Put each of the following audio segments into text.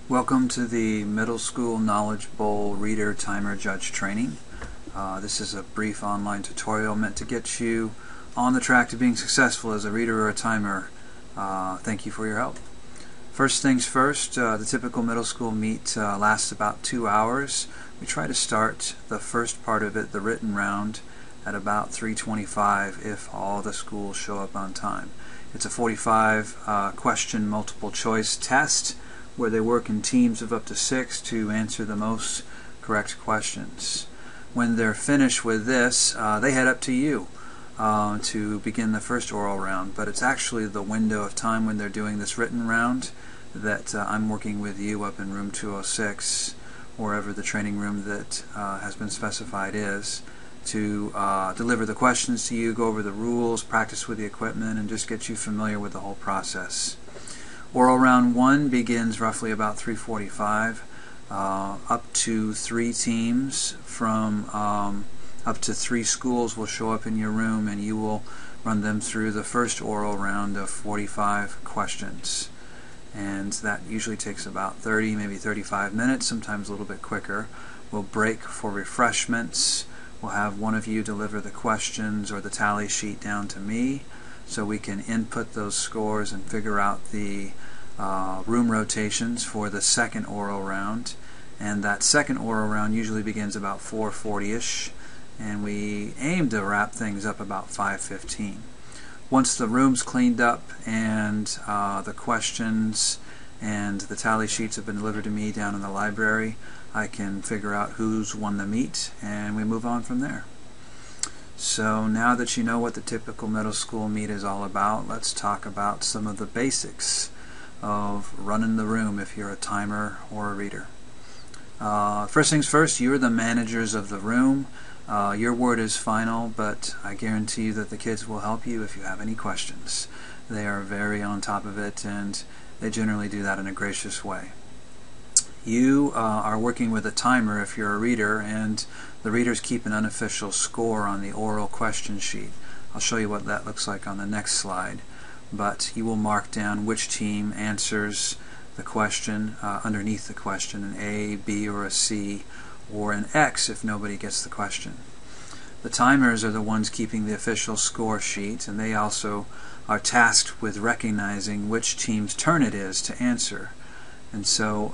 Welcome to the Middle School Knowledge Bowl Reader Timer Judge Training. This is a brief online tutorial meant to get you on the track to being successful as a reader or a timer. Thank you for your help. First things first, the typical middle school meet lasts about 2 hours. We try to start the first part of it, the written round, at about 3:25 if all the schools show up on time. It's a 45 question multiple choice test where they work in teams of up to 6 to answer the most correct questions. When they're finished with this, they head up to you to begin the first oral round, but it's actually the window of time when they're doing this written round that I'm working with you up in room 206, wherever the training room that has been specified is, to deliver the questions to you, go over the rules, practice with the equipment, and just get you familiar with the whole process. Oral round 1 begins roughly about 3:45. Up to 3 teams from up to 3 schools will show up in your room, and you will run them through the first oral round of 45 questions. And that usually takes about 30, maybe 35 minutes, sometimes a little bit quicker. We'll break for refreshments. We'll have one of you deliver the questions or the tally sheet down to me, so we can input those scores and figure out the room rotations for the second oral round. And that second oral round usually begins about 4:40ish, and we aim to wrap things up about 5:15. Once the room's cleaned up and the questions and the tally sheets have been delivered to me down in the library, I can figure out who's won the meet, and we move on from there. So now that you know what the typical middle school meet is all about, let's talk about some of the basics of running the room if you're a timer or a reader. First things first, you're the managers of the room. Your word is final, but I guarantee you that the kids will help you if you have any questions. They are very on top of it, and they generally do that in a gracious way. You are working with a timer if you're a reader, and the readers keep an unofficial score on the oral question sheet. I'll show you what that looks like on the next slide. But you will mark down which team answers the question underneath the question, an A, B, or a C, or an X if nobody gets the question. The timers are the ones keeping the official score sheet, and they also are tasked with recognizing which team's turn it is to answer. And so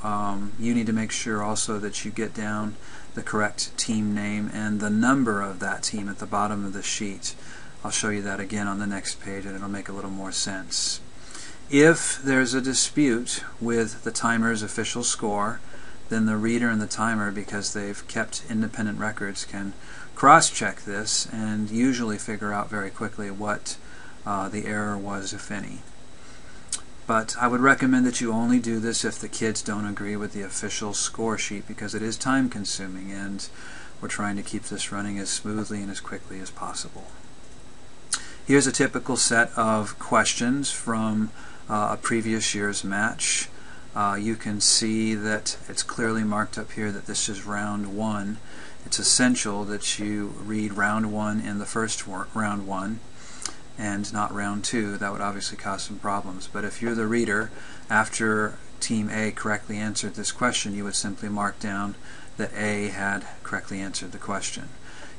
you need to make sure also that you get down the correct team name and the number of that team at the bottom of the sheet. I'll show you that again on the next page, and it'll make a little more sense. If there's a dispute with the timer's official score, then the reader and the timer, because they've kept independent records, can cross-check this and usually figure out very quickly what the error was, if any. But I would recommend that you only do this if the kids don't agree with the official score sheet, because it is time consuming and we're trying to keep this running as smoothly and as quickly as possible. Here's a typical set of questions from a previous year's match. You can see that it's clearly marked up here that this is round 1. It's essential that you read round 1 in the first round 1 and not round 2. That would obviously cause some problems. But if you're the reader, after Team A correctly answered this question, you would simply mark down that A had correctly answered the question.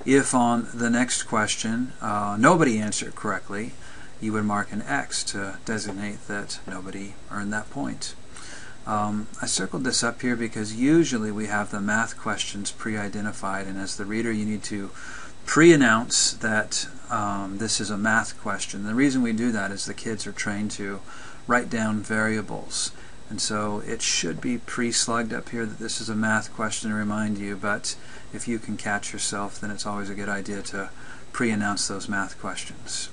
If on the next question nobody answered correctly, you would mark an X to designate that nobody earned that point. I circled this up here because usually we have the math questions pre-identified, and as the reader you need to pre-announce that this is a math question. The reason we do that is the kids are trained to write down variables, and so it should be pre-slugged up here that this is a math question to remind you, but if you can catch yourself, then it's always a good idea to pre-announce those math questions.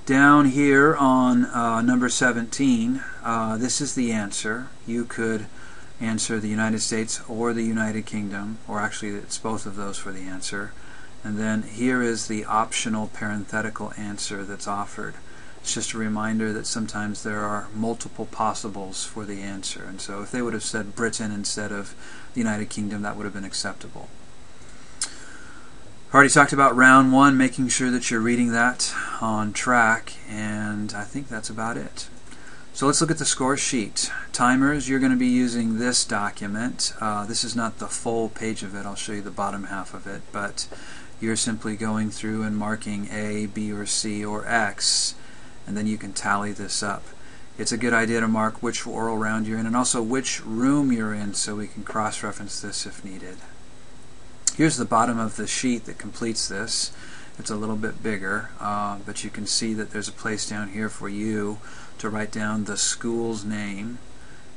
Down here on number 17, this is the answer. You could answer the United States or the United Kingdom, or actually it's both of those for the answer. And then here is the optional parenthetical answer that's offered. It's just a reminder that sometimes there are multiple possibles for the answer, and so if they would have said Britain instead of the United Kingdom, that would have been acceptable. Already talked about round 1, making sure that you're reading that on track, and I think that's about it. So let's look at the score sheet. Timers, you're going to be using this document. This is not the full page of it. I'll show you the bottom half of it, but you're simply going through and marking A, B, or C, or X, and then you can tally this up. It's a good idea to mark which oral round you're in and also which room you're in so we can cross-reference this if needed. Here's the bottom of the sheet that completes this. It's a little bit bigger, but you can see that there's a place down here for you to write down the school's name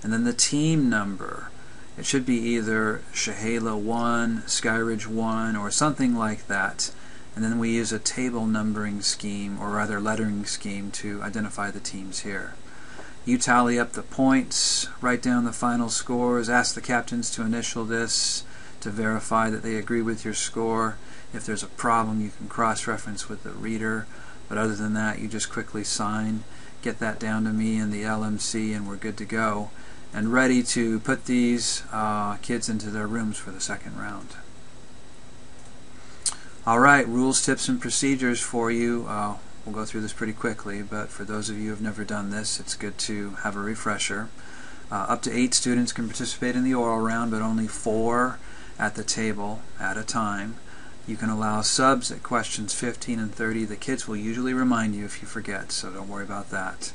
and then the team number. It should be either Chehala 1, Skyridge 1, or something like that. And then we use a table numbering scheme, or rather lettering scheme, to identify the teams here. You tally up the points, write down the final scores, ask the captains to initial this to verify that they agree with your score. If there's a problem, you can cross-reference with the reader, but other than that, you just quickly sign, get that down to me in the LMC, and we're good to go and ready to put these kids into their rooms for the second round. Alright, rules, tips, and procedures for you. We'll go through this pretty quickly, but for those of you who have never done this, it's good to have a refresher. Up to 8 students can participate in the oral round, but only 4 at the table at a time. You can allow subs at questions 15 and 30. The kids will usually remind you if you forget, so don't worry about that.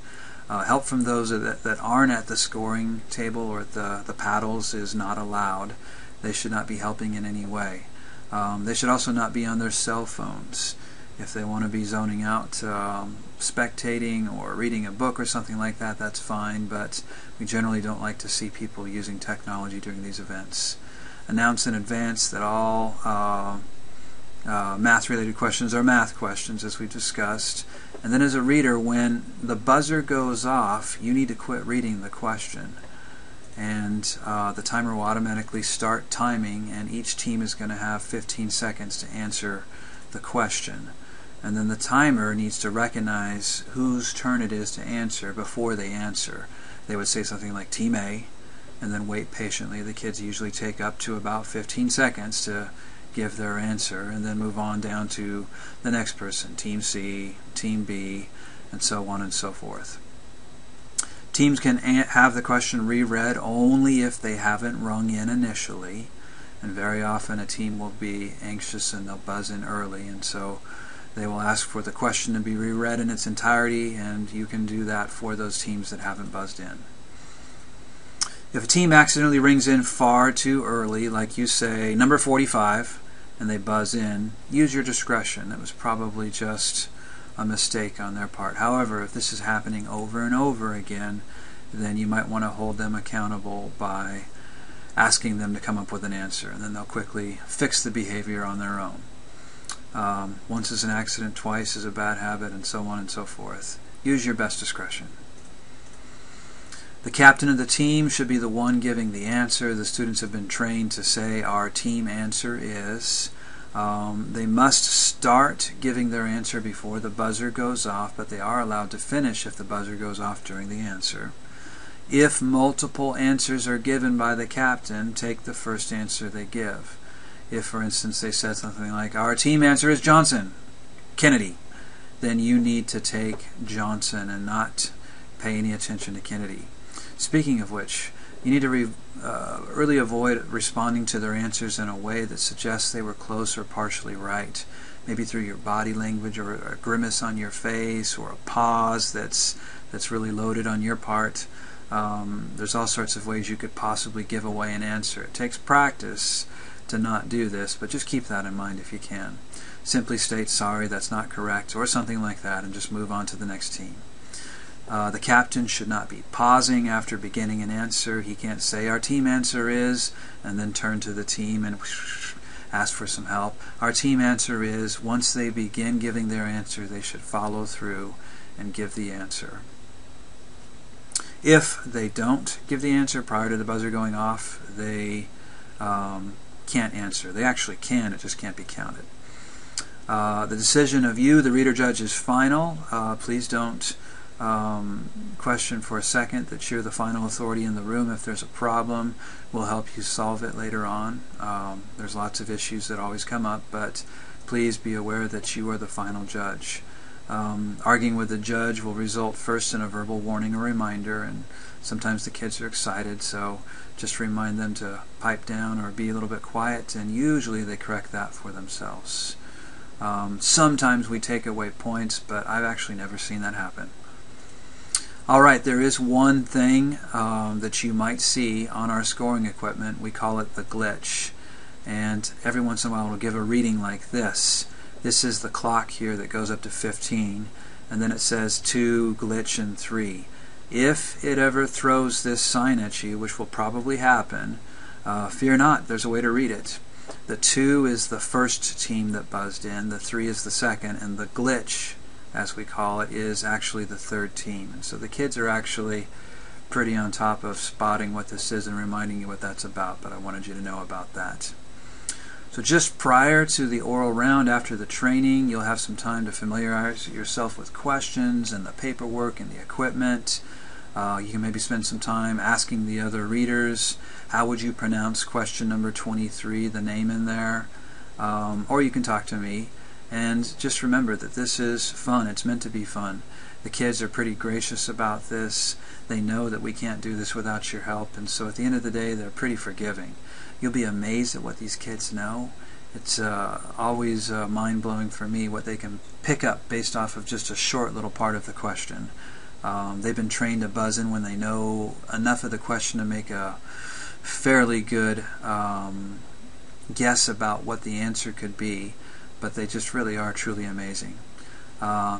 Help from those that aren't at the scoring table or at the paddles is not allowed. They should not be helping in any way. They should also not be on their cell phones. If they want to be zoning out, spectating or reading a book or something like that, that's fine, but we generally don't like to see people using technology during these events. Announce in advance that all math-related questions are math questions, as we've discussed. And then as a reader, when the buzzer goes off, you need to quit reading the question. And the timer will automatically start timing, and each team is going to have 15 seconds to answer the question. And then the timer needs to recognize whose turn it is to answer before they answer. They would say something like Team A, and then wait patiently. The kids usually take up to about 15 seconds to give their answer, and then move on down to the next person, Team C, Team B, and so on and so forth. Teams can have the question reread only if they haven't rung in initially, and very often a team will be anxious and they'll buzz in early, and so they will ask for the question to be reread in its entirety, and you can do that for those teams that haven't buzzed in. If a team accidentally rings in far too early, like you say number 45, and they buzz in, use your discretion. It was probably just a mistake on their part. However, if this is happening over and over again, then you might want to hold them accountable by asking them to come up with an answer, and then they'll quickly fix the behavior on their own. Once is an accident, twice is a bad habit, and so on and so forth. Use your best discretion. The captain of the team should be the one giving the answer. The students have been trained to say our team answer is. They must start giving their answer before the buzzer goes off, but they are allowed to finish if the buzzer goes off during the answer. If multiple answers are given by the captain, take the first answer they give. If, for instance, they said something like, our team answer is Johnson, Kennedy, then you need to take Johnson and not pay any attention to Kennedy. Speaking of which, you need to really avoid responding to their answers in a way that suggests they were close or partially right. Maybe through your body language, or a grimace on your face, or a pause that's really loaded on your part. There's all sorts of ways you could possibly give away an answer. It takes practice to not do this, but just keep that in mind if you can. Simply state, sorry, that's not correct, or something like that, and just move on to the next team. The captain should not be pausing after beginning an answer. He can't say, our team answer is, and then turn to the team and ask for some help. Our team answer is, once they begin giving their answer, they should follow through and give the answer. If they don't give the answer prior to the buzzer going off, they can't answer. They actually can, it just can't be counted. The decision of you, the reader judge, is final. Please don't question for a second that you're the final authority in the room. If there's a problem, we'll help you solve it later on. There's lots of issues that always come up, but please be aware that you are the final judge. Arguing with the judge will result first in a verbal warning or reminder, and sometimes the kids are excited, so just remind them to pipe down or be a little bit quiet, and usually they correct that for themselves. Sometimes we take away points, but I've actually never seen that happen. Alright, there is one thing that you might see on our scoring equipment. We call it the glitch. And every once in a while it'll give a reading like this. This is the clock here that goes up to 15, and then it says 2, glitch, and 3. If it ever throws this sign at you, which will probably happen, fear not, there's a way to read it. The 2 is the first team that buzzed in, the 3 is the second, and the glitch, as we call it, is actually the third team. And so the kids are actually pretty on top of spotting what this is and reminding you what that's about, but I wanted you to know about that. So just prior to the oral round, after the training, you'll have some time to familiarize yourself with questions and the paperwork and the equipment. You can maybe spend some time asking the other readers, how would you pronounce question number 23, the name in there? Or you can talk to me. And just remember that this is fun. It's meant to be fun. The kids are pretty gracious about this. They know that we can't do this without your help, and so at the end of the day, they're pretty forgiving. You'll be amazed at what these kids know. It's always mind-blowing for me what they can pick up based off of just a short little part of the question. They've been trained to buzz in when they know enough of the question to make a fairly good guess about what the answer could be, but they just really are truly amazing.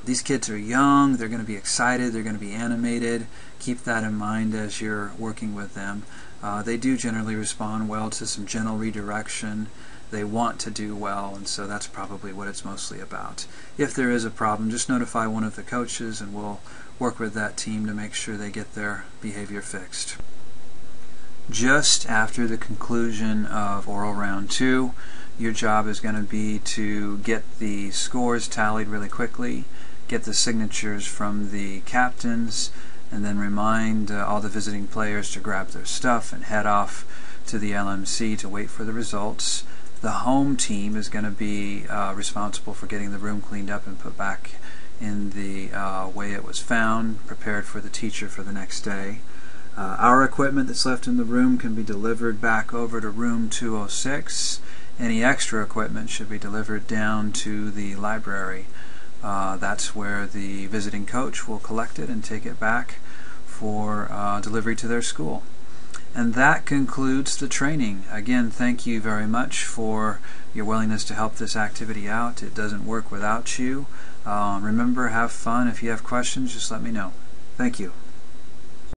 These kids are young, they're going to be excited, they're going to be animated. Keep that in mind as you're working with them. They do generally respond well to some gentle redirection. They want to do well, and so that's probably what it's mostly about. If there is a problem, just notify one of the coaches and we'll work with that team to make sure they get their behavior fixed. Just after the conclusion of oral round 2, your job is going to be to get the scores tallied really quickly, get the signatures from the captains, and then remind all the visiting players to grab their stuff and head off to the LMC to wait for the results. The home team is going to be responsible for getting the room cleaned up and put back in the way it was found, prepared for the teacher for the next day. Our equipment that's left in the room can be delivered back over to room 206. Any extra equipment should be delivered down to the library. That's where the visiting coach will collect it and take it back for delivery to their school. And that concludes the training. Again, thank you very much for your willingness to help this activity out. It doesn't work without you. Remember, have fun. If you have questions, just let me know. Thank you.